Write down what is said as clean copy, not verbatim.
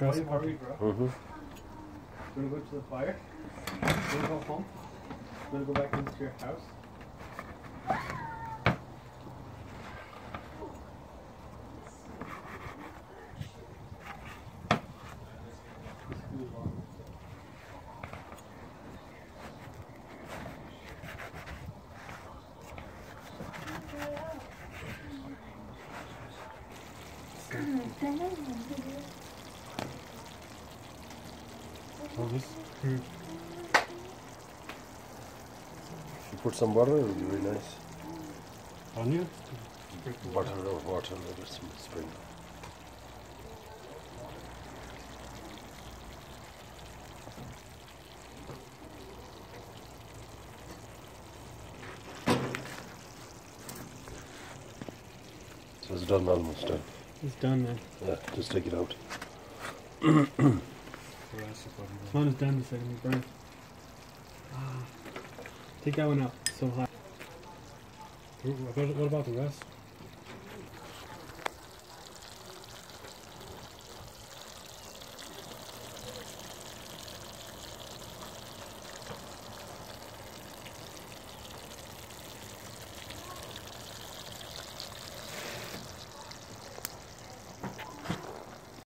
Why are you worried, bro? Mm-hmm. You wanna go to the fire? You wanna go home? You wanna go back into your house? You put some water, it would be very nice. Onion? Water or water, or some spring. So it's done, almost done. It's done, man. Yeah, just take it out. Mine is done the second it burnt. Take that one out. It's so hot. What about the rest?